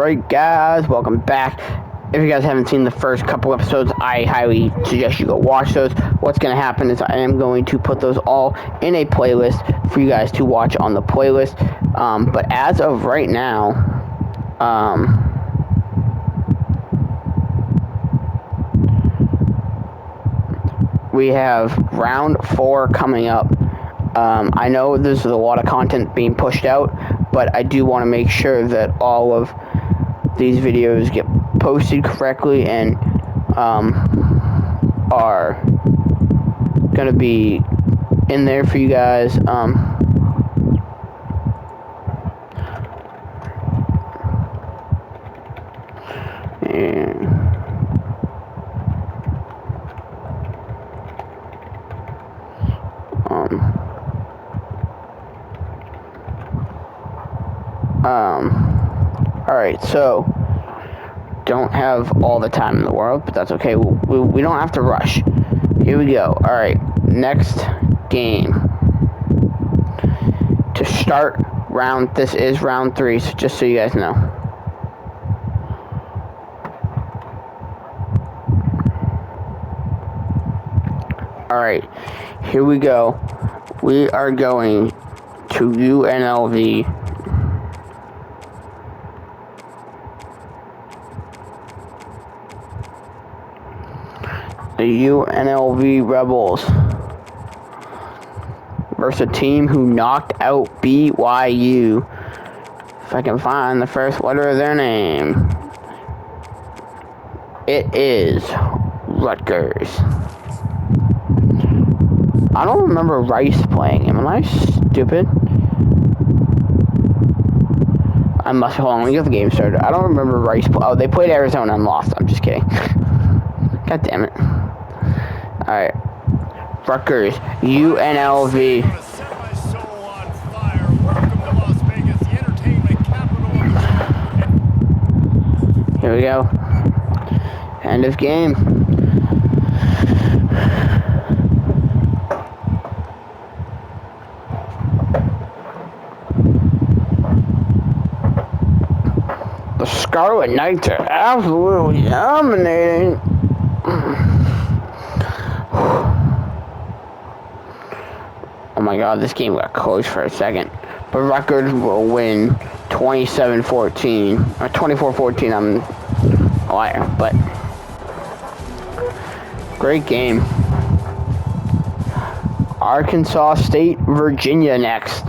Alright guys, welcome back. If you guys haven't seen the first couple episodes, I highly suggest you go watch those. What's going to happen is I am going to put those all in a playlist for you guys to watch on the playlist. But as of right now, we have round 4 coming up. I know there's a lot of content being pushed out, but I do want to make sure that all of these videos get posted correctly and are going to be in there for you guys. Alright, so don't have all the time in the world, but that's okay. We don't have to rush. Here we go. Alright, next game. To start round, this is round 3, so just so you guys know. Alright, here we go. We are going to UNLV. The UNLV Rebels versus a team who knocked out BYU. If I can find the first letter of their name. It is Rutgers. I don't remember Rice playing him. Am I stupid? I must. Hold on, let me get the game started. I don't remember Rice. Oh, they played Arizona and lost. I'm just kidding. God damn it. Alright. Rutgers, UNLV. Here we go. End of game. The Scarlet Knights are absolutely dominating. Oh my god, this game got close for a second. But Rutgers will win 27-14. Or 24-14, I'm a liar, but great game. Arkansas State, Virginia next.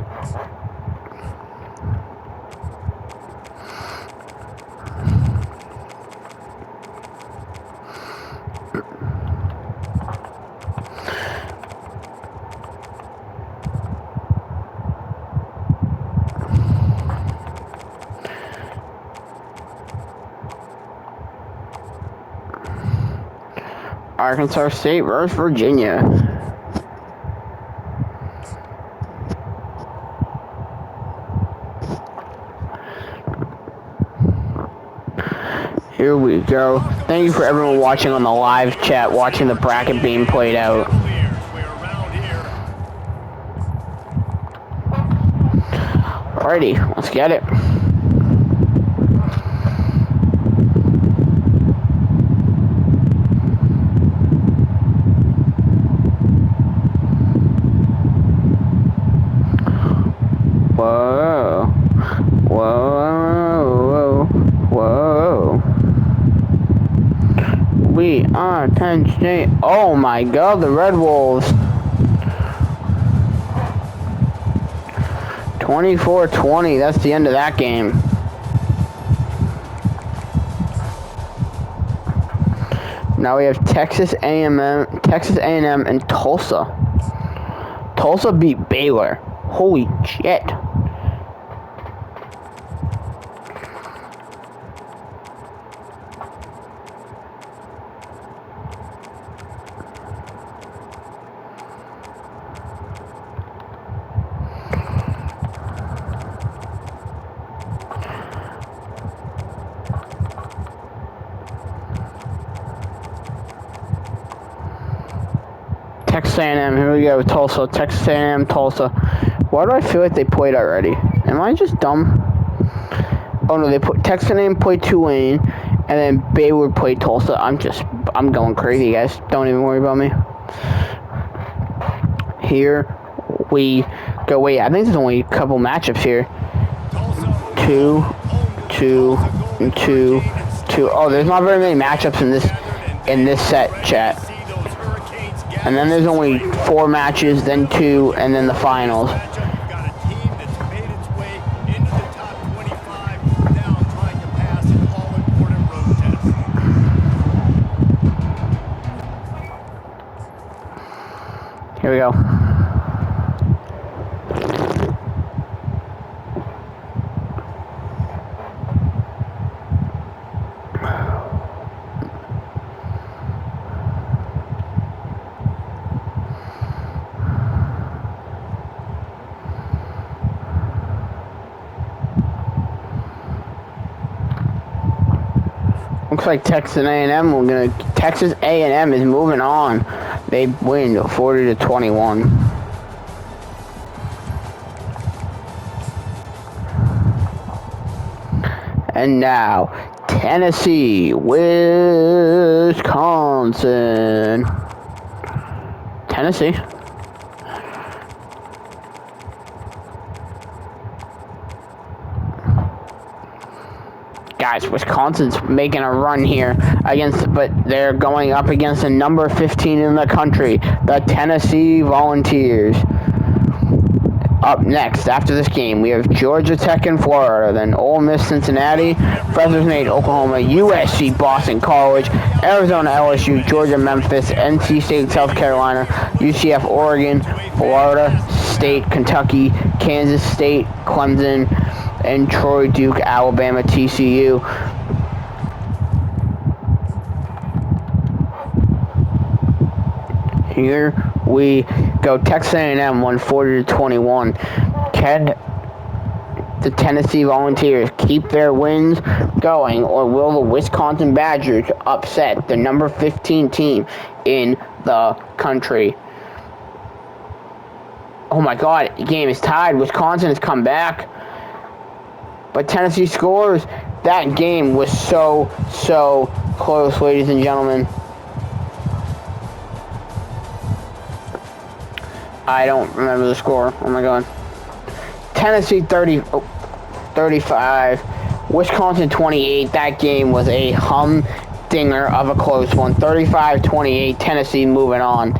Arkansas State versus Virginia. Here we go. Thank you for everyone watching on the live chat, watching the bracket being played out. Alrighty, let's get it. Whoa, whoa, whoa, whoa. We are Penn State. Oh my god, the Red Wolves. 24-20, that's the end of that game. Now we have Texas A&M and Tulsa. Tulsa beat Baylor. Holy shit. Texas A&M, here we go, Tulsa, Texas A&M, Tulsa. Why do I feel like they played already? Am I just dumb? Oh no, they put Texas A&M played Tulane, and then Baylor played Tulsa. I'm going crazy, guys. Don't even worry about me. Here we go. Wait, I think there's only a couple matchups here. 2, 2, and 2, 2. Oh, there's not very many matchups in this set, chat. And then there's only 4 matches, then 2, and then the finals. Here we go. Looks like Texas A&M is moving on. They win 40-21. And now Tennessee, Wisconsin. Tennessee. Guys, Wisconsin's making a run here but they're going up against the number 15 in the country, the Tennessee Volunteers. Up next, after this game, we have Georgia Tech and Florida, then Ole Miss, Cincinnati, Fresno State, Oklahoma, USC, Boston College, Arizona, LSU, Georgia, Memphis, NC State, South Carolina, UCF, Oregon, Florida State, Kentucky, Kansas State, Clemson, and Troy, Duke, Alabama, TCU. Here we go. Texas A&M won 40-21. Can the Tennessee Volunteers keep their wins going, or will the Wisconsin Badgers upset the number 15 team in the country? Oh my God, the game is tied. Wisconsin has come back, but Tennessee scores. That game was so close, ladies and gentlemen. I don't remember the score. Oh my God. Tennessee 35, Wisconsin 28. That game was a humdinger of a close one. 35-28. Tennessee moving on.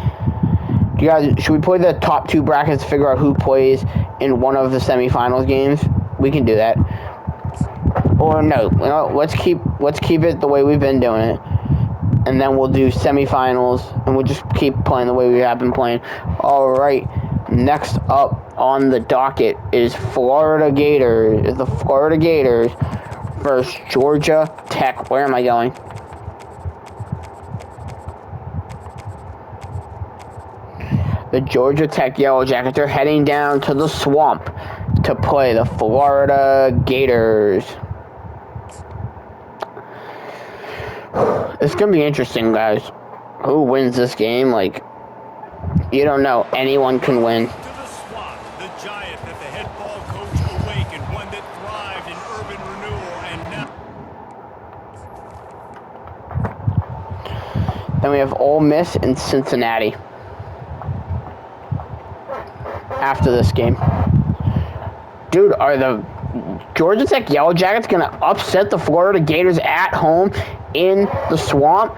You guys, should we play the top 2 brackets to figure out who plays in one of the semifinals games? We can do that. Or no, let's keep it the way we've been doing it. And then we'll do semifinals, and we'll just keep playing the way we have been playing. All right, next up on the docket is the Florida Gators versus Georgia Tech. Where am I going? The Georgia Tech Yellow Jackets are heading down to the swamp to play the Florida Gators. It's going to be interesting, guys. Who wins this game? Like, you don't know. Anyone can win. The giant that the head ball coach awakened, one that thrived in urban renewal, and now... Then we have Ole Miss and Cincinnati after this game. Dude, are the Georgia Tech Yellow Jackets going to upset the Florida Gators at home in the swamp?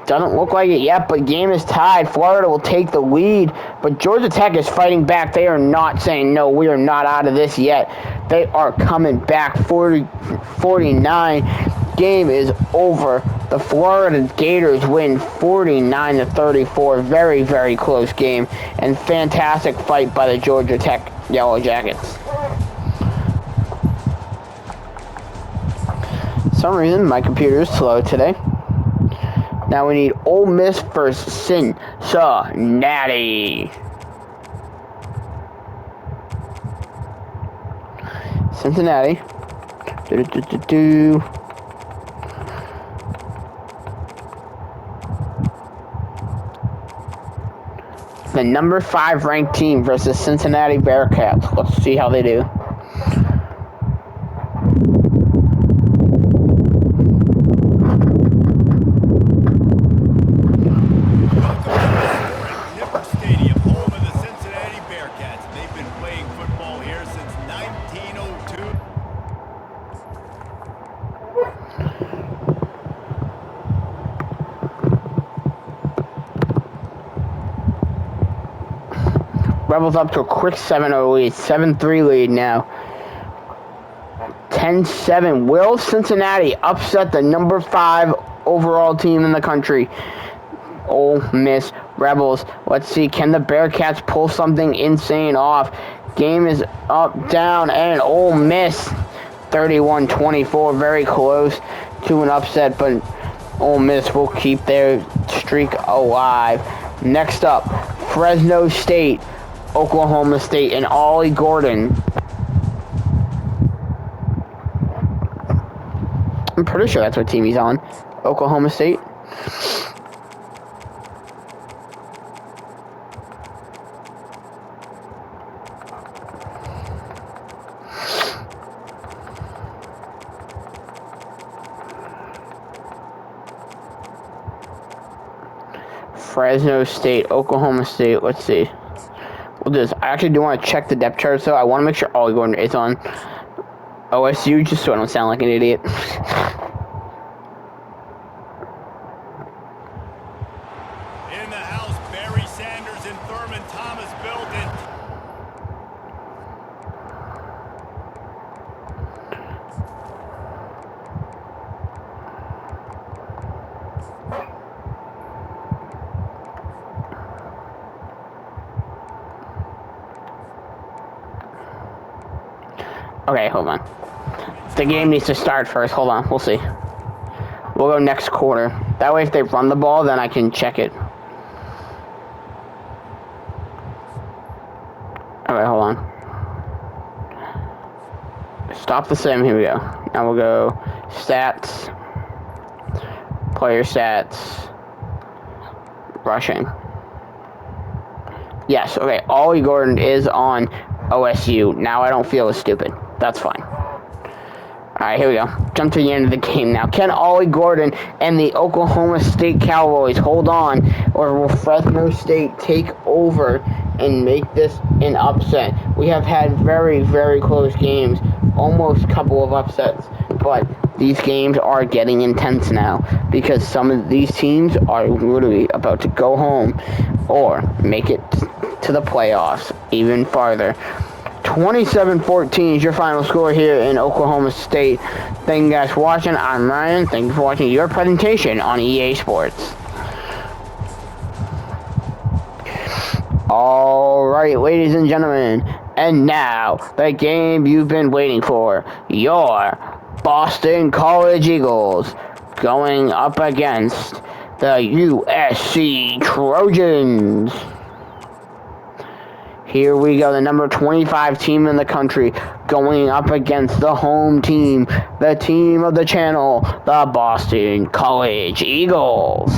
Doesn't look like it yet, but game is tied. Florida will take the lead, but Georgia Tech is fighting back. They are not saying, no, we are not out of this yet. They are coming back. 40-49. Game is over. The Florida Gators win 49-34. Very, very close game, and fantastic fight by the Georgia Tech Yellow Jackets. For some reason, my computer is slow today. Now we need Ole Miss versus Cincinnati. Cincinnati. The number 5 ranked team versus Cincinnati Bearcats. Let's see how they do. Rebels up to a quick 7-0 lead. 7-3 lead now. 10-7. Will Cincinnati upset the number 5 overall team in the country? Ole Miss Rebels. Let's see. Can the Bearcats pull something insane off? Game is up, down, and Ole Miss 31-24. Very close to an upset, but Ole Miss will keep their streak alive. Next up, Fresno State, Oklahoma State, and Ollie Gordon. I'm pretty sure that's what team he's on. Oklahoma State. Fresno State, Oklahoma State. Let's see. We'll do this. I actually do want to check the depth chart, so I want to make sure Ollie Gordon is on OSU, just so I don't sound like an idiot. In the house, Barry Sanders and Thurman Thomas built it. Okay, hold on. The game needs to start first. Hold on, we'll see. We'll go next quarter. That way if they run the ball, then I can check it. Okay, hold on. Stop the sim, here we go. Now we'll go stats, player stats, rushing. Yes, okay, Ollie Gordon is on OSU. Now I don't feel as stupid. That's fine. Alright, here we go. Jump to the end of the game now. Can Ollie Gordon and the Oklahoma State Cowboys hold on, or will Fresno State take over and make this an upset? We have had very, very close games. Almost a couple of upsets. But these games are getting intense now because some of these teams are literally about to go home or make it to the playoffs even farther. 27-14 is your final score here in Oklahoma State. Thank you guys for watching. I'm Ryan. Thank you for watching your presentation on EA Sports. Alright, ladies and gentlemen, and now the game you've been waiting for. Your Boston College Eagles going up against the USC Trojans. Here we go, the number 25 team in the country going up against the home team, the team of the channel, the Boston College Eagles.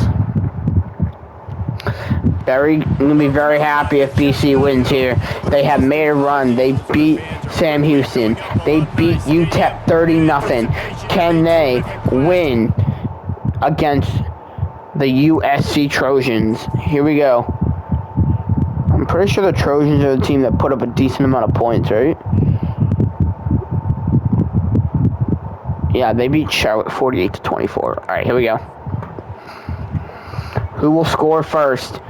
I'm going to be very happy if BC wins here. They have made a run. They beat Sam Houston. They beat UTEP 30-0. Can they win against the USC Trojans? Here we go. I'm pretty sure the Trojans are the team that put up a decent amount of points, right? Yeah, they beat Charlotte 48-24. Alright, here we go. Who will score first?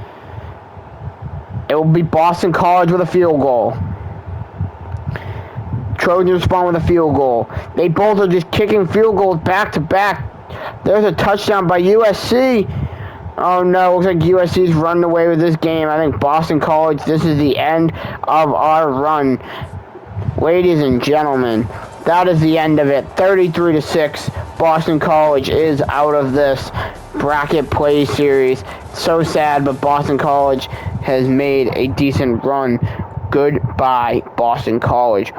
It will be Boston College with a field goal. Trojans respond with a field goal. They both are just kicking field goals back to back. There's a touchdown by USC. Oh no, looks like USC's running away with this game. I think Boston College, this is the end of our run. Ladies and gentlemen, that is the end of it. 33-6. Boston College is out of this bracket play series. So sad, but Boston College has made a decent run. Goodbye, Boston College.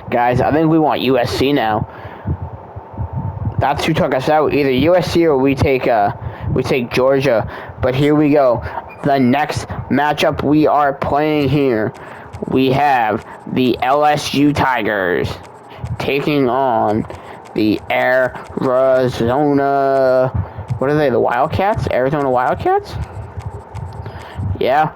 Guys, I think we want USC now. That's who took us out. Either USC or we take Georgia. But here we go. The next matchup we are playing here, we have the LSU Tigers taking on the Arizona... What are they, the Wildcats? Arizona Wildcats? Yeah.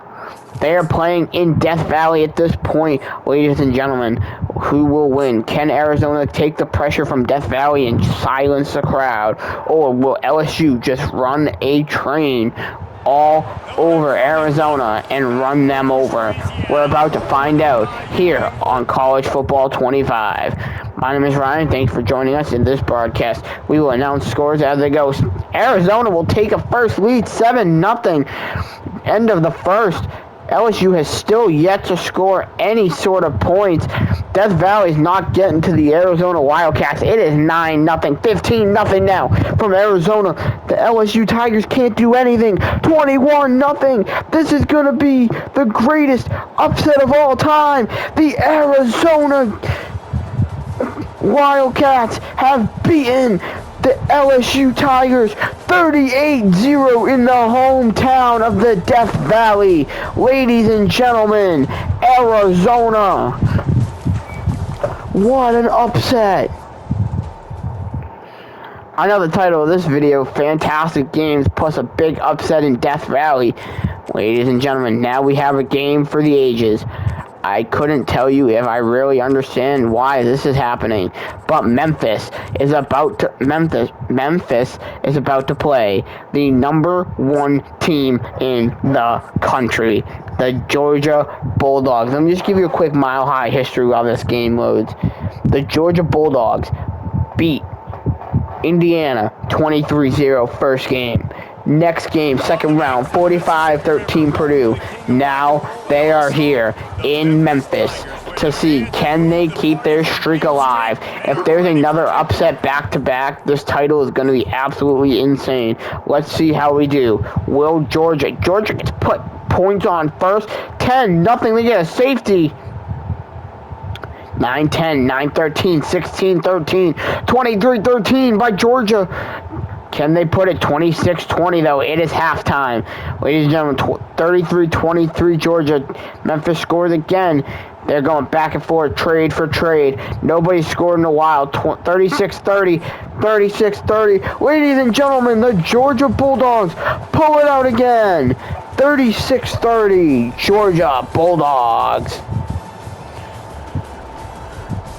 They are playing in Death Valley at this point, ladies and gentlemen. Who will win? Can Arizona take the pressure from Death Valley and silence the crowd? Or will LSU just run a train all over Arizona and run them over? We're about to find out here on College Football 25. My name is Ryan. Thanks for joining us in this broadcast. We will announce scores as they go. Arizona will take a first lead, 7-0. End of the first. LSU has still yet to score any sort of points. Death Valley's not getting to the Arizona Wildcats. It is 9-0, 15-0 now from Arizona. The LSU Tigers can't do anything. 21-0. This is going to be the greatest upset of all time. The Arizona Wildcats have beaten the LSU Tigers 38-0 in the hometown of the Death Valley. Ladies and gentlemen, Arizona. What an upset. I know the title of this video, Fantastic Games plus a big upset in Death Valley. Ladies and gentlemen, now we have a game for the ages. I couldn't tell you if I really understand why this is happening, but Memphis is about to play the number 1 team in the country, the Georgia Bulldogs. Let me just give you a quick mile-high history while this game loads. The Georgia Bulldogs beat Indiana 23-0 first game. Next game, second round, 45-13 Purdue. Now they are here in Memphis to see, can they keep their streak alive? If there's another upset back-to-back, this title is going to be absolutely insane. Let's see how we do. Will Georgia gets put points on first. 10-0, they get a safety. 9-10, 9-13, 16-13, 23-13 by Georgia. Can they put it 26-20, though? It is halftime. Ladies and gentlemen, 33-23 Georgia. Memphis scores again. They're going back and forth, trade for trade. Nobody's scored in a while. 36-30, 36-30. Ladies and gentlemen, the Georgia Bulldogs pull it out again. 36-30, Georgia Bulldogs.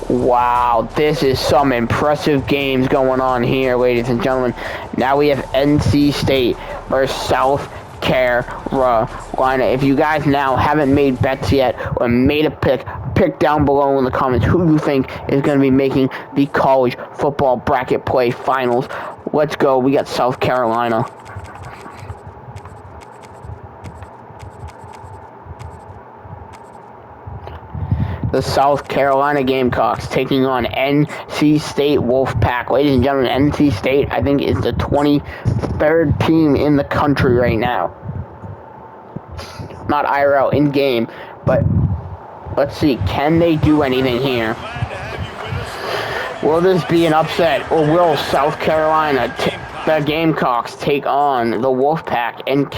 Wow, this is some impressive games going on here, ladies and gentlemen. Now we have NC State versus South Carolina. If you guys now haven't made bets yet or made a pick down below in the comments who you think is going to be making the college football bracket play finals. Let's go. We got South Carolina. The South Carolina Gamecocks taking on NC State Wolfpack. Ladies and gentlemen, NC State, I think, is the 23rd team in the country right now. Not IRL, in-game, but let's see. Can they do anything here? Will this be an upset, or will South Carolina, the Gamecocks, take on the Wolfpack and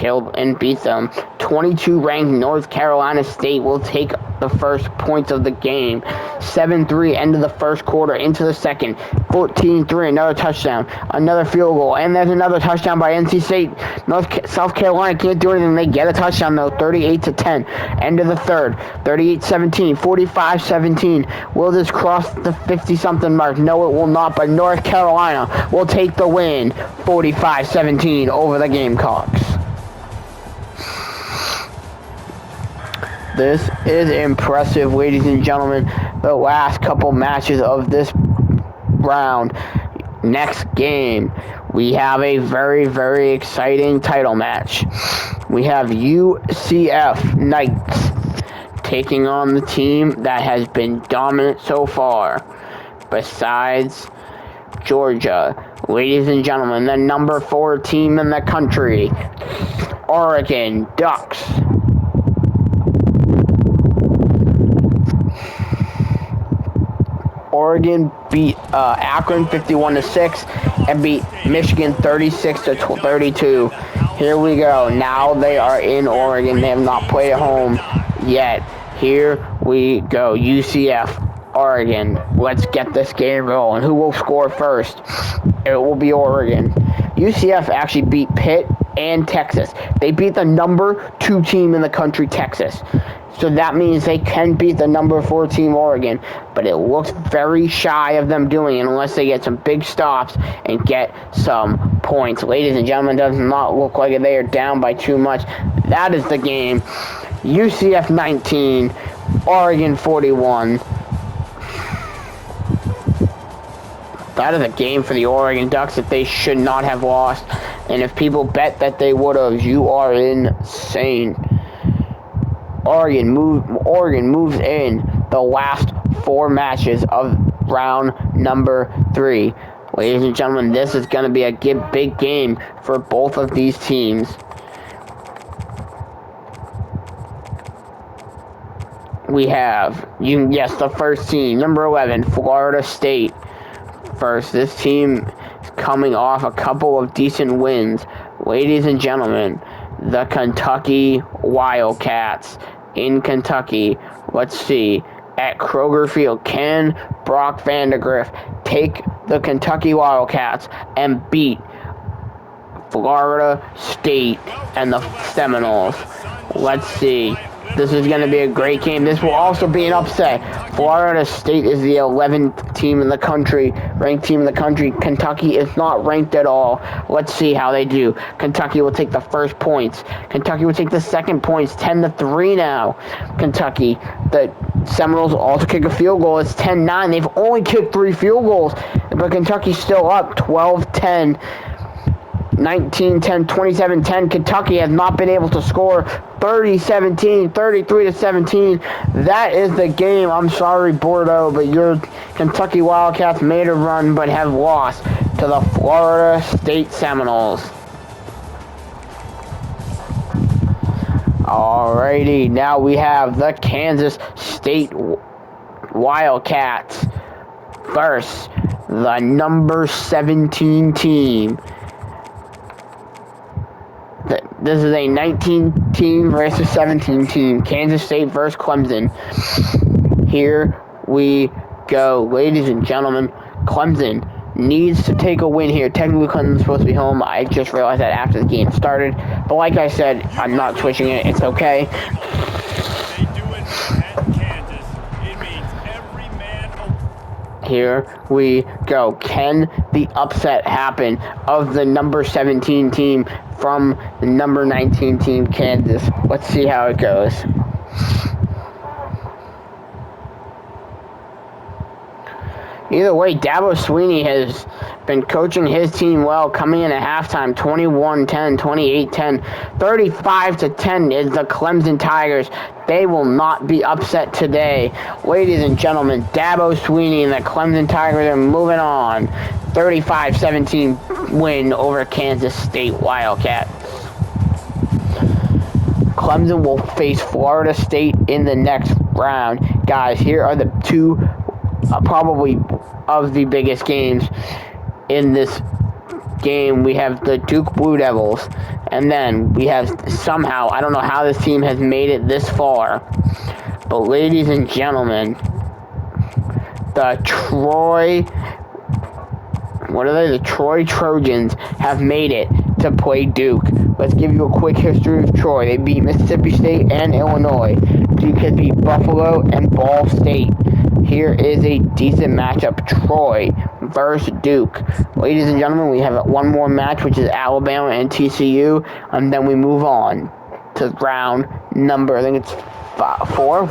beat them? 22-ranked North Carolina State will take the first points of the game. 7-3 end of the first quarter, into the second. 14-3, another touchdown, another field goal, and there's another touchdown by NC State. South Carolina can't do anything. They get a touchdown, though. 38-10, end of the third. 38-17, 45-17. Will this cross the 50-something mark? No, it will not, but North Carolina will take the win. 45-17 over the Gamecocks. This is impressive, ladies and gentlemen. The last couple matches of this round. Next game, we have a very, very exciting title match. We have UCF Knights taking on the team that has been dominant so far, besides Georgia. Ladies and gentlemen, the number 4 team in the country, Oregon Ducks. Oregon beat Akron 51-6 and beat Michigan 36-32. Here we go. Now they are in Oregon. They have not played at home yet. Here we go. UCF, Oregon. Let's get this game rolling. Who will score first? It will be Oregon. UCF actually beat Pitt and Texas. They beat the number 2 team in the country, Texas. So that means they can beat the number 4 team Oregon, but it looks very shy of them doing it unless they get some big stops and get some points. Ladies and gentlemen, does not look like they are down by too much. That is the game. UCF 19, Oregon 41. That is a game for the Oregon Ducks that they should not have lost. And if people bet that they would have, you are insane. Oregon moves in the last 4 matches of round number 3. Ladies and gentlemen, this is going to be a big game for both of these teams. We have, yes, the first team, number 11, Florida State. First, this team is coming off a couple of decent wins. Ladies and gentlemen, the Kentucky Wildcats in Kentucky. Let's see. At Kroger Field, can Brock Vandegrift take the Kentucky Wildcats and beat Florida State and the Seminoles? Let's see. This is going to be a great game. This will also be an upset. Florida State is the 11th team in the country, ranked team in the country. Kentucky is not ranked at all. Let's see how they do. Kentucky will take the first points. Kentucky will take the second points, 10-3 now. Kentucky. The Seminoles will also kick a field goal. It's 10-9. They've only kicked 3 field goals, but Kentucky's still up 12-10. 19-10, 27-10. Kentucky has not been able to score. 30-17, 33-17. That is the game. I'm sorry, Bordeaux, but your Kentucky Wildcats made a run but have lost to the Florida State Seminoles. Alrighty, now we have the Kansas State Wildcats versus the number 17 team. This is a 19 team versus 17 team. Kansas State versus Clemson. Here we go. Ladies and gentlemen, Clemson needs to take a win here. Technically, Clemson's supposed to be home. I just realized that after the game started. But like I said, I'm not switching it. It's okay. They do it at Kansas. It means every man. Here we go. Can the upset happen of the number 17 team from the number 19 team, Kansas? Let's see how it goes. Either way, Dabo Swinney has been coaching his team well, coming in at halftime, 21-10, 28-10, 35-10 is the Clemson Tigers. They will not be upset today. Ladies and gentlemen, Dabo Swinney and the Clemson Tigers are moving on. 35-17 win over Kansas State Wildcats. Clemson will face Florida State in the next round. Guys, here are the two probably of the biggest games in this game. We have the Duke Blue Devils, and then we have somehow, I don't know how this team has made it this far, but ladies and gentlemen, the Troy Trojans have made it to play Duke. Let's give you a quick history of Troy. They beat Mississippi State and Illinois. Duke has beat Buffalo and Ball State. Here is a decent matchup, Troy versus Duke. Ladies and gentlemen, we have one more match, which is Alabama and TCU, and then we move on to round number, I think it's 4?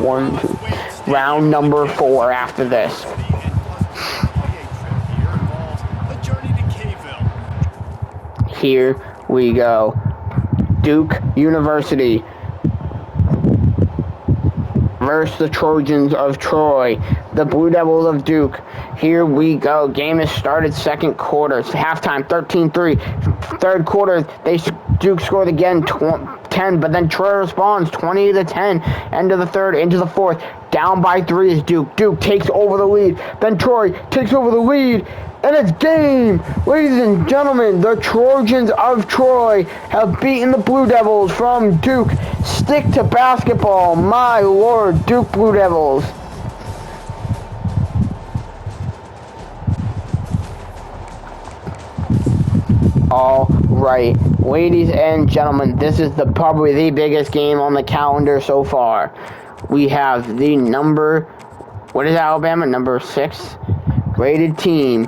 Round number 4 after this. Here we go. Duke University versus the Trojans of Troy, the Blue Devils of Duke. Here we go. Game has started, second quarter. It's halftime, 13-3. Third quarter, Duke scored again, 10, but then Troy responds, 20-10. End of the third, into the fourth. Down by 3 is Duke. Duke takes over the lead. Then Troy takes over the lead. And it's game! Ladies and gentlemen, the Trojans of Troy have beaten the Blue Devils from Duke. Stick to basketball, my lord, Duke Blue Devils. All right, ladies and gentlemen, this is probably the biggest game on the calendar so far. we have the what is Alabama? Number 6 rated team.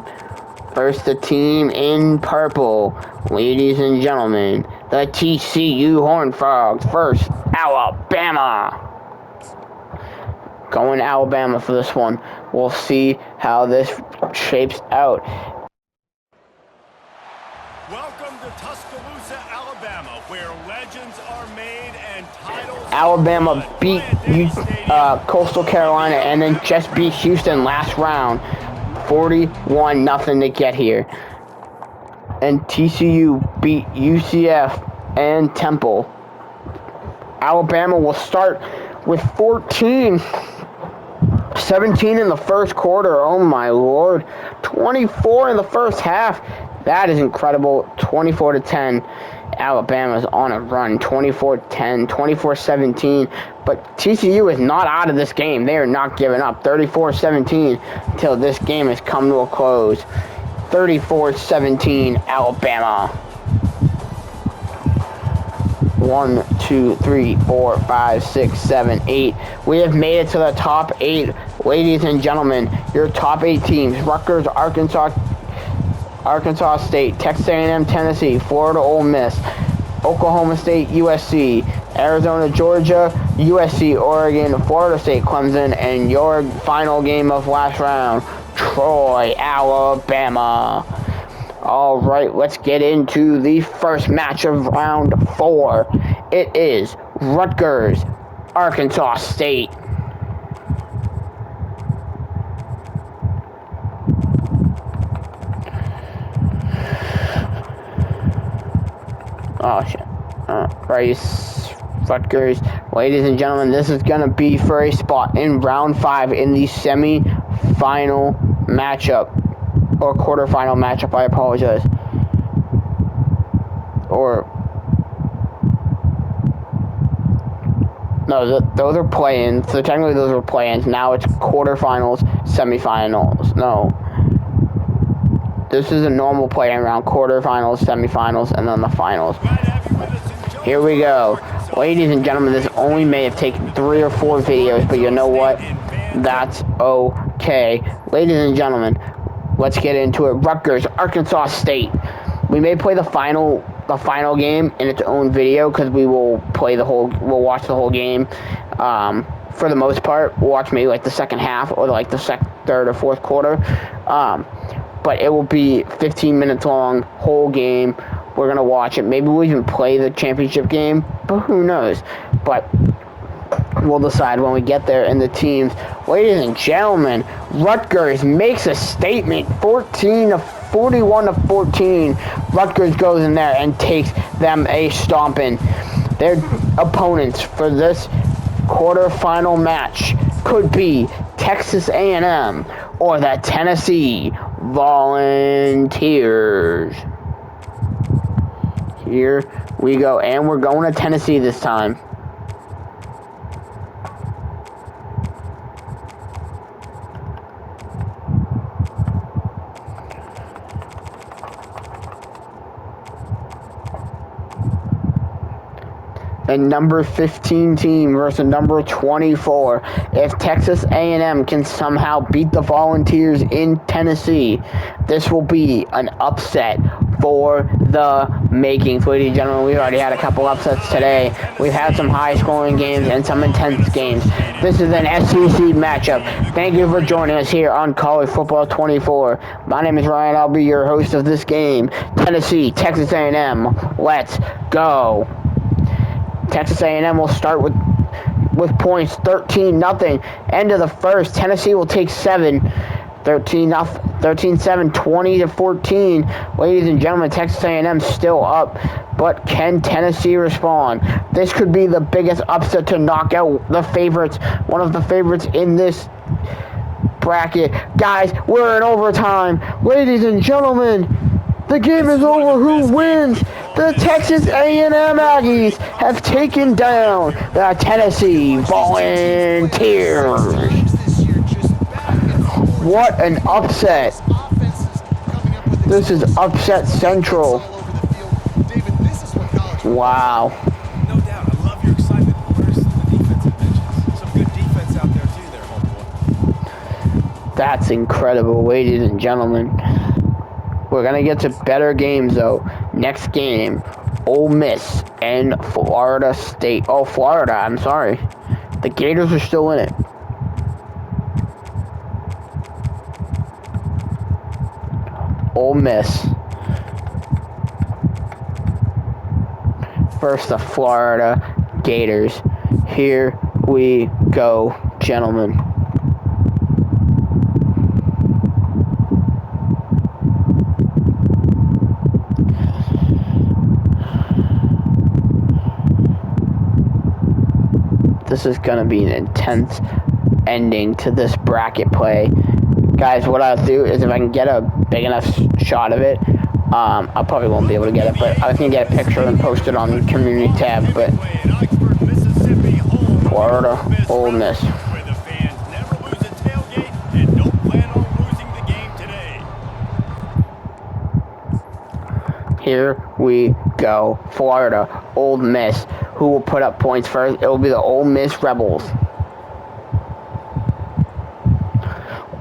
First, the team in purple. Ladies and gentlemen, the TCU Horned Frogs. First, Alabama. Going Alabama for this one. We'll see how this shapes out. Welcome to Tuscaloosa, Alabama, where legends are made and titles Alabama are won. beat Coastal Carolina and then just beat Houston last round. 41-0 to get here. And TCU beat UCF and Temple. Alabama will start with 17 in the first quarter. Oh my lord. 24 in the first half. That is incredible. 24-10. Alabama's on a run. 24-10, 24-17. But TCU is not out of this game. They are not giving up. 34-17 until this game has come to a close. 34-17 Alabama. 1, 2, 3, 4, 5, 6, 7, 8. We have made it to the top 8. Ladies and gentlemen, your top 8 teams. Rutgers, Arkansas State, Texas A&M, Tennessee, Florida, Ole Miss, Oklahoma State, USC, Arizona, Georgia, USC, Oregon, Florida State, Clemson, and your final game of last round, Troy, Alabama. All right, let's get into the first match of round 4. It is Rutgers, Arkansas State. Oh shit. Rutgers. Ladies and gentlemen, this is going to be for a spot in round 5 in the semi-final matchup. Or quarterfinal matchup, I apologize. No, those are play-ins. So technically those are play-ins. Now it's quarterfinals, semifinals. No. This is a normal play-in round. Quarterfinals, semifinals, and then the finals. Here we go. Ladies and gentlemen, this only may have taken 3 or 4 videos, but you know what? That's okay. Ladies and gentlemen, let's get into it. Rutgers, Arkansas State. We may play the final game in its own video because we'll watch the whole game. For the most part, we'll watch maybe like the second half or like the third or fourth quarter. But it will be 15 minutes long, whole game. We're gonna watch it. Maybe we'll even play the championship game, but who knows? But we'll decide when we get there. And the teams, ladies and gentlemen, Rutgers makes a statement. 41-14. Rutgers goes in there and takes them a stomping. Their opponents for this quarterfinal match could be Texas A&M or the Tennessee Volunteers. Here we go, and we're going to Tennessee this time. The number 15 team versus number 24. If Texas A&M can somehow beat the Volunteers in Tennessee, this will be an upset for the makings. Ladies and gentlemen, we've already had a couple upsets today. We've had some high-scoring games and some intense games. This is an SEC matchup. Thank you for joining us here on College Football 24. My name is Ryan. I'll be your host of this game. Tennessee, Texas A&M. Let's go. Texas A&M will start with points, 13-0. End of the first. Tennessee will take 7. 13-7, 20-14. Ladies and gentlemen, Texas A&M still up, but can Tennessee respond? This could be the biggest upset to knock out the favorites, one of the favorites in this bracket. Guys, we're in overtime. Ladies and gentlemen, the game is over. Who wins? The Texas A&M Aggies have taken down the Tennessee Volunteers. What an upset. This is upset central. Wow. No doubt. I love your excitement. Where's the defensive mentions? Some good That's incredible, ladies and gentlemen. We're going to get to better games, though. Next game, Ole Miss and Florida State. Oh, Florida, I'm sorry. The Gators are still in it. Ole Miss versus the Florida Gators. Here we go, gentlemen. This is going to be an intense ending to this bracket play. Guys, what I'll do is if I can get a big enough shot of it, I probably won't be able to get it, but I was going to get a picture and post it on the community tab. But Florida, Ole Miss. Where the fans never lose a tailgate and don't plan on losing the game today. Here we go. Florida, Ole Miss. Who will put up points first? It will be the Ole Miss Rebels.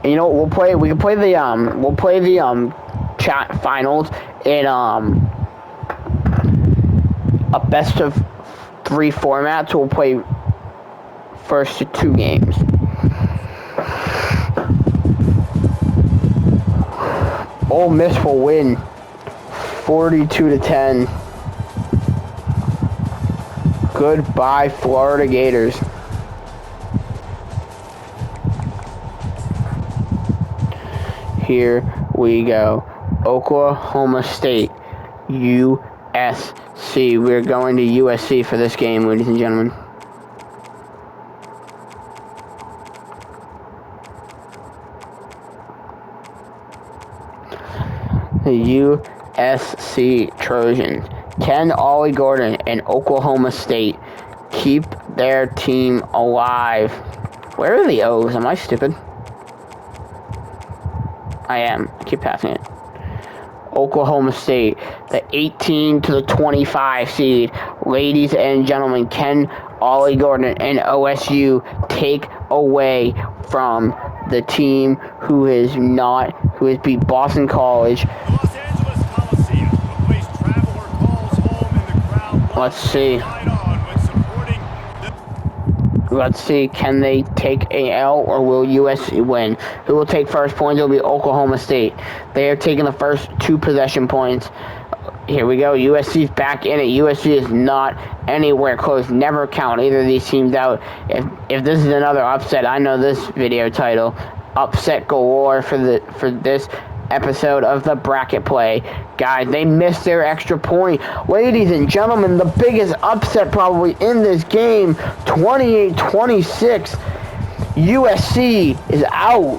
You know, we can play the chat finals in a best of 3 format. So we'll play first 2 games. Ole Miss will win 42-10. Goodbye, Florida Gators. Here we go. Oklahoma State, USC. We're going to USC for this game, ladies and gentlemen. The USC Trojans. Can Ollie Gordon and Oklahoma State keep their team alive? Where are the O's? Am I stupid? I am. I keep passing it. Oklahoma State, the 18-25 seed. Ladies and gentlemen, can Ollie Gordon and OSU take away from the team who has beat Boston College? Los Angeles Coliseum, a place traveler calls home in the crowd. Let's see. Let's see, can they take a L or will USC win? Who will take first points? It will be Oklahoma State. They are taking the first 2 possession points. Here we go. USC's back in it. USC is not anywhere close. Never count either of these teams out. If this is another upset, I know this video title. Upset galore for this episode of the bracket play. Guys, they missed their extra point. Ladies and gentlemen, the biggest upset probably in this game, 28-26. USC is out.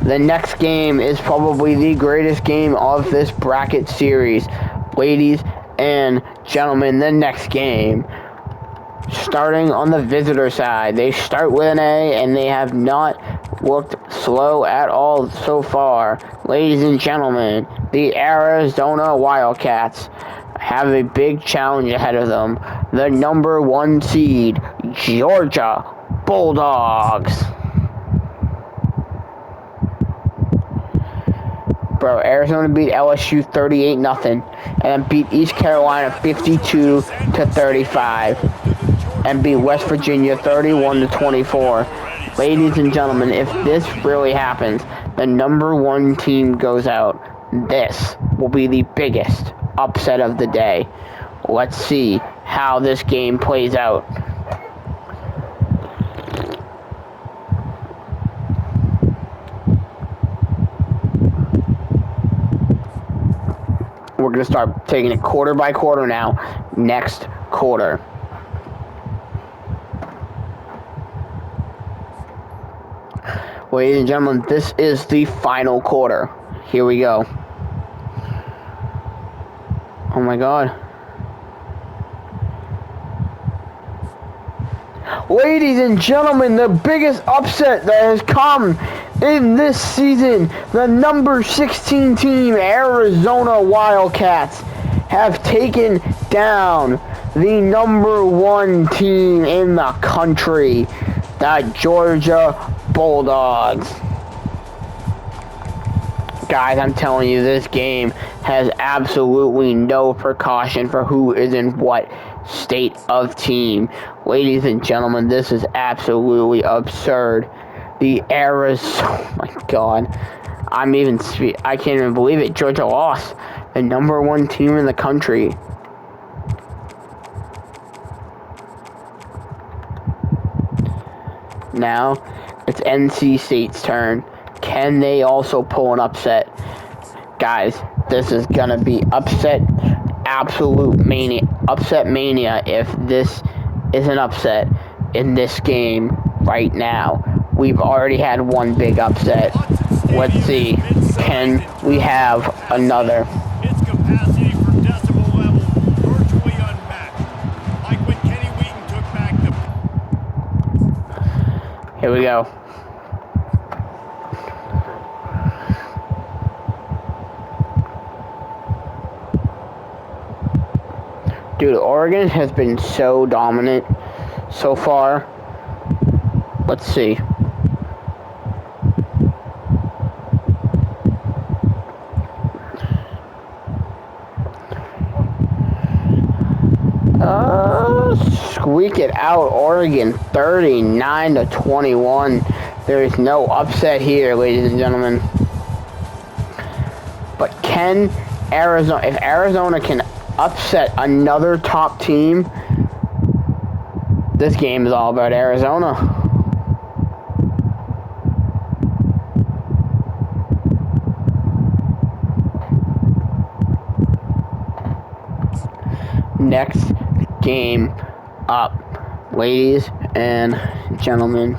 The next game is probably the greatest game of this bracket series. Ladies and gentlemen, the next game, starting on the visitor side, they start with an A and they have not looked slow at all so far. Ladies and gentlemen, the Arizona Wildcats have a big challenge ahead of them. The number 1 seed, Georgia Bulldogs. Bro, Arizona beat LSU 38-0 and then beat East Carolina 52-35 and beat West Virginia 31-24. Ladies and gentlemen, if this really happens, the number 1 team goes out. This will be the biggest upset of the day. Let's see how this game plays out. We're going to start taking it quarter by quarter now. Next quarter. Ladies and gentlemen, this is the final quarter. Here we go. Oh my God. Ladies and gentlemen, the biggest upset that has come in this season, the number 16 team, Arizona Wildcats, have taken down the number 1 team in the country, the Georgia Bulldogs. Guys, I'm telling you, this game has absolutely no precaution for who is in what state of team. Ladies and gentlemen, this is absolutely absurd. The oh my God. I can't even believe it. Georgia lost. The #1 team in the country. Now, it's NC State's turn. Can they also pull an upset? Guys, this is gonna be upset mania if this is an upset in this game right now. We've already had one big upset. Let's see, can we have another? Its capacity for decibel level virtually unmatched. Like when Kenny Wheaton took back the... Here we go. Dude, Oregon has been so dominant so far. Let's see. Squeak it out, Oregon, 39-21. There is no upset here, ladies and gentlemen. But if Arizona can upset another top team, this game is all about Arizona. Next game up, ladies and gentlemen.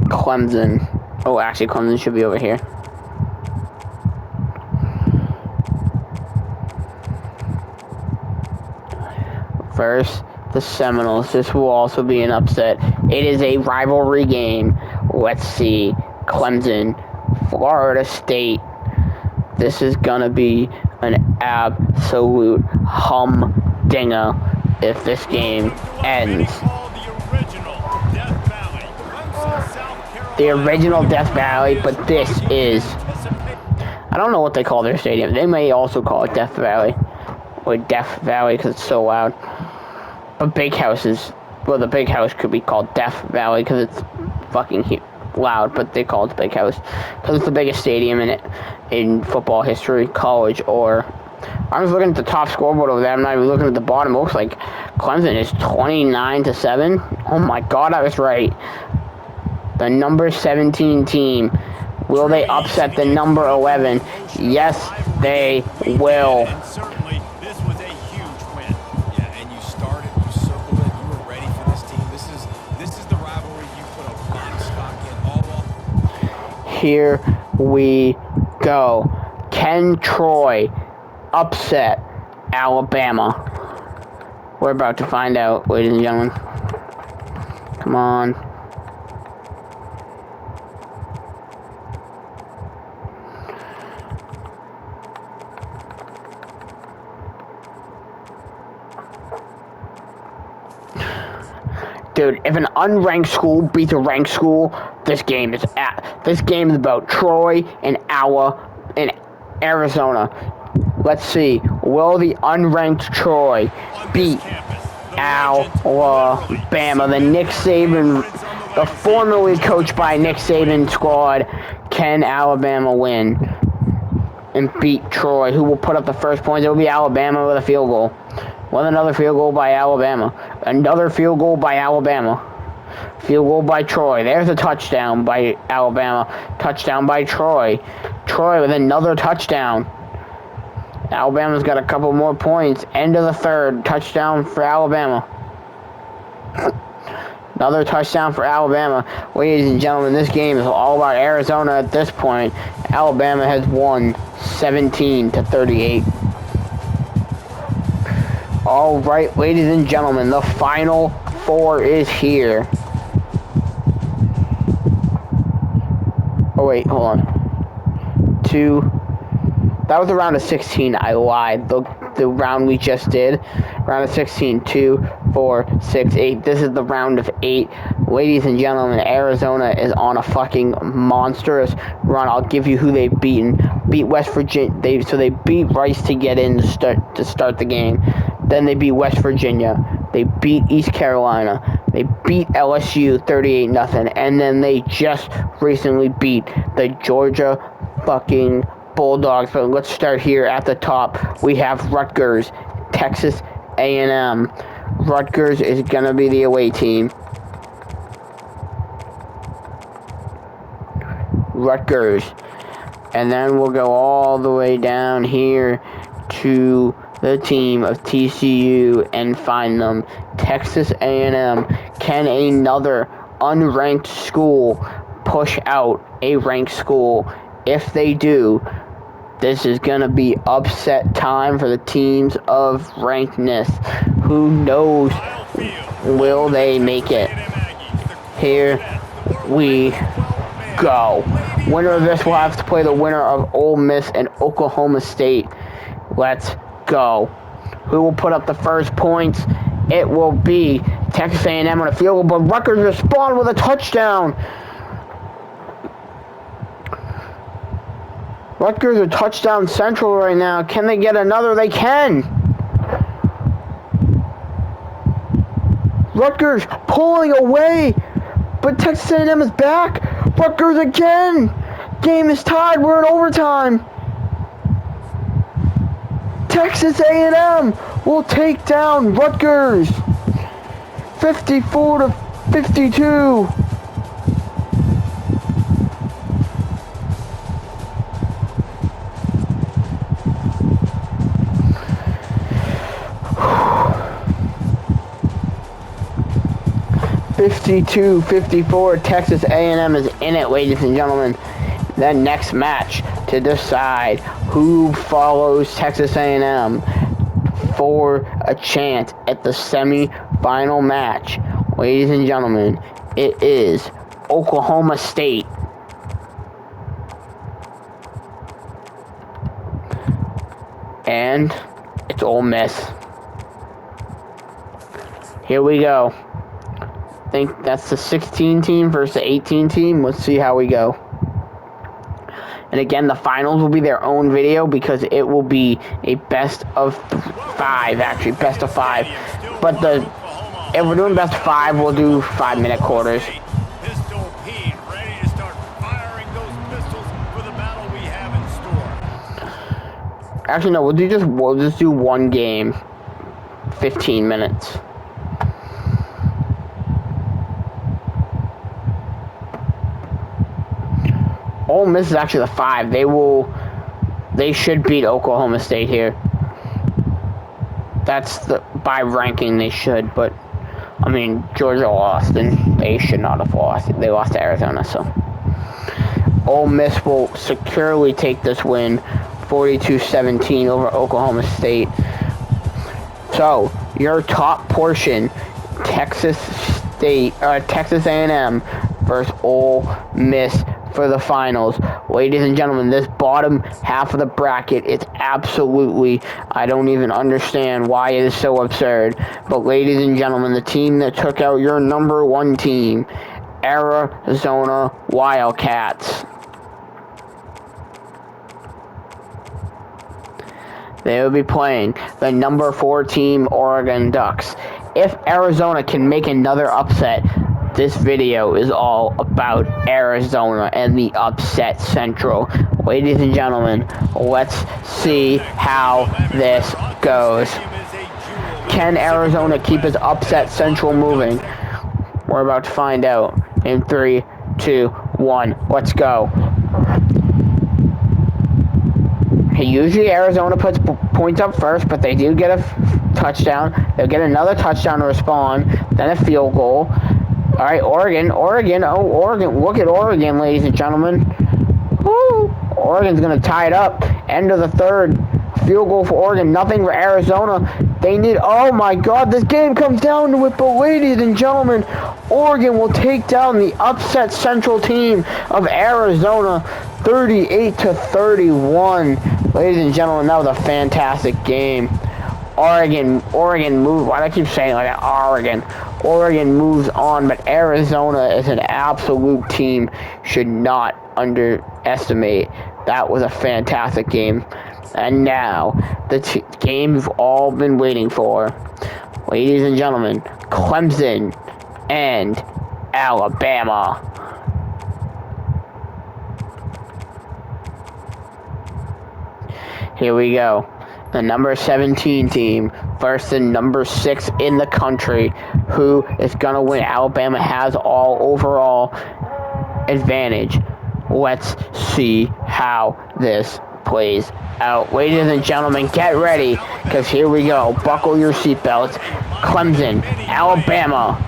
Clemson. Oh, actually, Clemson should be over here. Versus the Seminoles. This will also be an upset. It is a rivalry game. Let's see. Clemson, Florida State. This is gonna be an absolute humdinger if this game ends. The original Death Valley, but this is... I don't know what they call their stadium. They may also call it Death Valley. Or Death Valley because it's so loud. But Big House is... Well, the Big House could be called Death Valley because it's fucking loud, but they call it Big House because it's the biggest stadium in football history, college, or... I was looking at the top scoreboard over there. I'm not even looking at the bottom. It looks like Clemson is 29-7. Oh my God, I was right. The number 17 team. Will they upset the number 11? Yes, they will. And certainly, this was a huge win. Yeah, and you started, you circled it, you were ready for this team. This is the rivalry you put a lot of stock in. Here we go. Can Troy upset Alabama? We're about to find out, ladies and gentlemen. Come on. Dude, if an unranked school beats a ranked school, this game is about Troy and Arizona. Let's see. Will the unranked Troy beat Alabama? The formerly coached by Nick Saban squad. Can Alabama win and beat Troy? Who will put up the first points? It will be Alabama with a field goal. With another field goal by Alabama. Another field goal by Alabama. Field goal by Troy. There's a touchdown by Alabama. Touchdown by Troy. Troy with another touchdown. Alabama's got a couple more points. End of the third. Touchdown for Alabama. Another touchdown for Alabama. Ladies and gentlemen, this game is all about Arizona at this point. Alabama has won 17-38. All right, ladies and gentlemen, the Final Four is here. Oh, wait, hold on. 2, That was the round of 16. I lied. The round we just did. Round of 16. 2, 4, 6, 8. This is the round of 8. Ladies and gentlemen, Arizona is on a fucking monstrous run. I'll give you who they've beaten. Beat West Virginia. They beat Rice to get in to start the game. Then they beat West Virginia. They beat East Carolina. They beat LSU 38-0. And then they just recently beat the Georgia fucking Bulldogs. But let's start here at the top. We have Rutgers, Texas A&M. Rutgers is going to be the away team. Rutgers. And then we'll go all the way down here to the team of TCU and find them. Texas A&M. Can another unranked school push out a ranked school? If they do, this is going to be upset time for the teams of rankedness. Who knows? Will they make it? Here we go. Winner of this will have to play the winner of Ole Miss and Oklahoma State. Let's go. Who will put up the first points? It will be Texas A&M on a field goal, but Rutgers respond with a touchdown. Rutgers are touchdown central right now. Can they get another? They can. Rutgers pulling away, but Texas A&M is back. Rutgers again. Game is tied. We're in overtime. Texas A&M will take down Rutgers 54-52. Texas A&M is in it, ladies and gentlemen. The next match to decide who follows Texas A&M for a chance at the semi-final match. Ladies and gentlemen, it is Oklahoma State and it's Ole Miss. Here we go. I think that's the 16 team versus the 18 team. Let's see how we go. And again, the finals will be their own video because it will be a best of 5, actually, best of 5. But if we're doing best of 5, we'll do 5-minute quarters. Actually, no, we'll just do one game, 15 minutes. Ole Miss is actually the 5. They should beat Oklahoma State here. By ranking they should, but I mean Georgia lost and they should not have lost. They lost to Arizona, so Ole Miss will securely take this win, 42-17 over Oklahoma State. So your top portion, Texas A&M versus Ole Miss for the finals. Ladies and gentlemen, this bottom half of the bracket is absolutely, I don't even understand why it is so absurd. But ladies and gentlemen, the team that took out your number 1 team, Arizona Wildcats. They will be playing the number 4 team, Oregon Ducks. If Arizona can make another upset, this video is all about Arizona and the upset central. Ladies and gentlemen, let's see how this goes. Can Arizona keep his upset central moving? We're about to find out in 3, 2, 1. Let's go. Usually Arizona puts points up first, but they do get a touchdown. They'll get another touchdown to respond, then a field goal. All right, Oregon. Oh, Oregon. Look at Oregon, ladies and gentlemen. Woo! Oregon's going to tie it up. End of the third. Field goal for Oregon. Nothing for Arizona. They need, oh my god, this game comes down to it, but ladies and gentlemen, Oregon will take down the upset Central team of Arizona 38-31. Ladies and gentlemen, that was a fantastic game. Oregon moved, why do I keep saying like that? Oregon moves on, but Arizona is an absolute team, should not underestimate. That was a fantastic game. And now, the game you've all been waiting for. Ladies and gentlemen, Clemson and Alabama. Here we go. The number 17 team versus the number 6 in the country. Who is going to win? Alabama has all overall advantage. Let's see how this plays out. Ladies and gentlemen, get ready, because here we go. Buckle your seatbelts. Clemson, Alabama.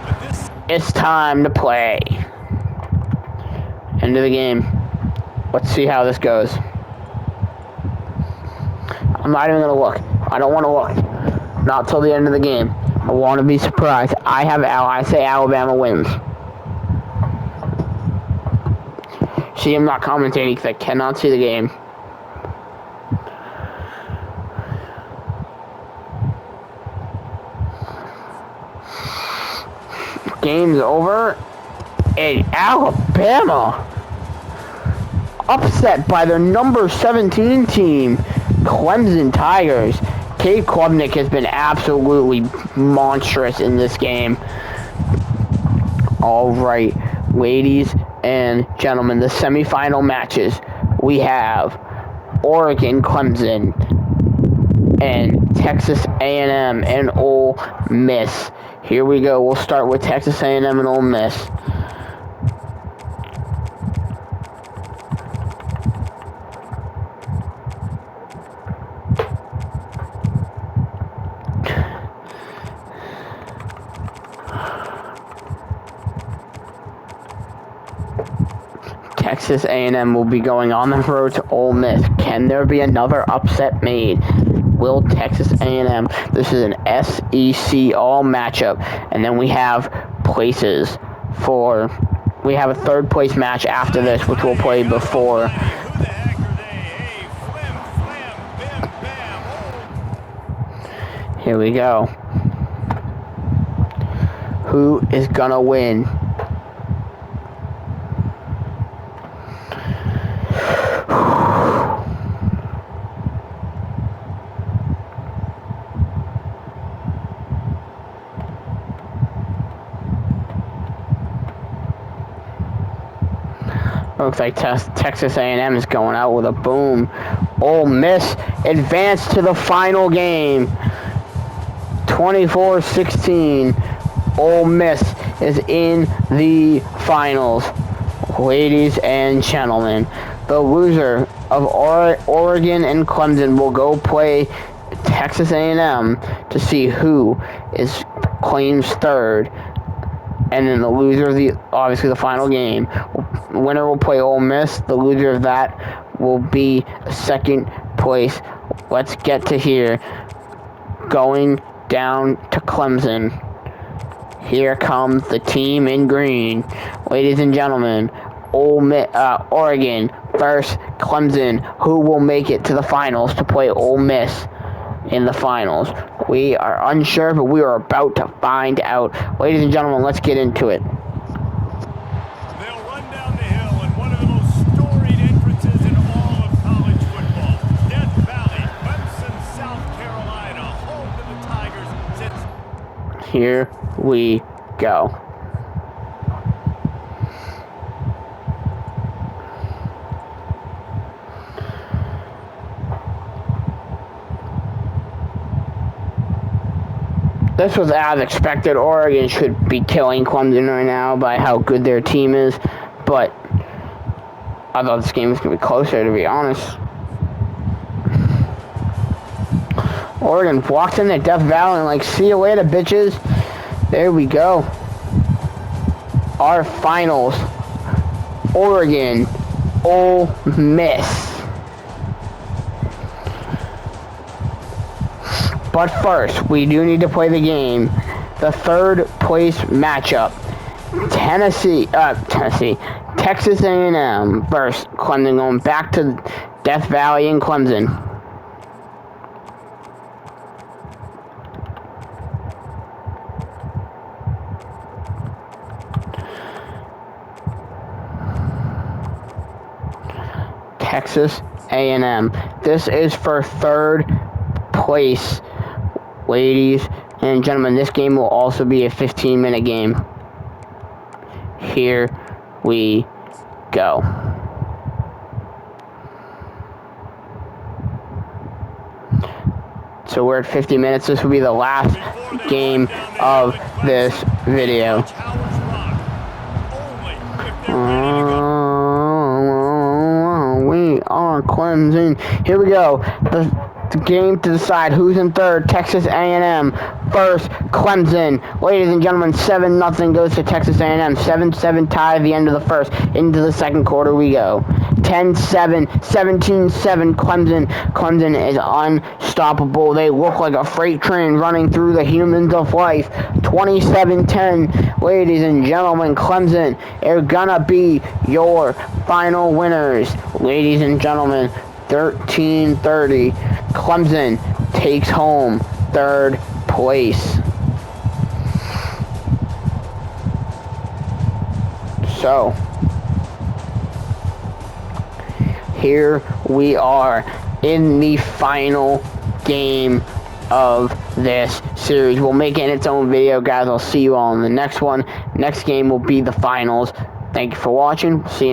It's time to play. End of the game. Let's see how this goes. I'm not even going to look. I don't want to look. Not till the end of the game. I want to be surprised. I say Alabama wins. See, I'm not commentating because I cannot see the game. Game's over. And Alabama upset by their number 17 team, Clemson Tigers. Cade Klubnik has been absolutely monstrous in this game. All right, ladies and gentlemen, the semifinal matches. We have Oregon, Clemson, and Texas A&M and Ole Miss. Here we go. We'll start with Texas A&M and Ole Miss. Texas A&M will be going on the road to Ole Miss. Can there be another upset made? Will Texas A&M? This is an SEC all matchup, and then we have places for. We have a third place match after this, which we'll play before. Here we go. Who is gonna win? Looks like Texas A&M is going out with a boom. Ole Miss advanced to the final game. 24-16. Ole Miss is in the finals. Ladies and gentlemen, the loser of Oregon and Clemson will go play Texas A&M to see who claims third. And then the loser of obviously the final game. The winner will play Ole Miss. The loser of that will be second place. Let's get to here. Going down to Clemson. Here comes the team in green. Ladies and gentlemen, Oregon versus Clemson. Who will make it to the finals to play Ole Miss in the finals? We are unsure, but we are about to find out. Ladies and gentlemen, let's get into it. They'll run down the hill in one of the most storied entrances in all of college football. Death Valley, Clemson, South Carolina, home to the Tigers since... Here we go. This was as expected. Oregon should be killing Clemson right now by how good their team is, but I thought this game was going to be closer, to be honest. Oregon walks in at Death Valley and like, see you later, bitches. There we go. Our finals. Oregon, Ole Miss. But first, we do need to play the game. The third place matchup. Texas A&M versus Clemson, going back to Death Valley in Clemson. Texas A&M. This is for third place, ladies and gentlemen. This game will also be a 15-minute game. Here we go. So we're at 50 minutes. This will be the last game of this video. We are Clemson. Here we go. The game to decide who's in third. Texas A&M first. Clemson. Ladies and gentlemen, 7-0 goes to Texas A&M. 7-7 tie at the end of the first. Into the second quarter we go. 10-7, 17-7 Clemson. Clemson is unstoppable. They look like a freight train running through the humans of life. 27-10, ladies and gentlemen, Clemson are gonna be your final winners. Ladies and gentlemen, 13-30, Clemson takes home third place. So, here we are in the final game of this series. We'll make it its own video, guys. I'll see you all in the next one. Next game will be the finals. Thank you for watching. See you next.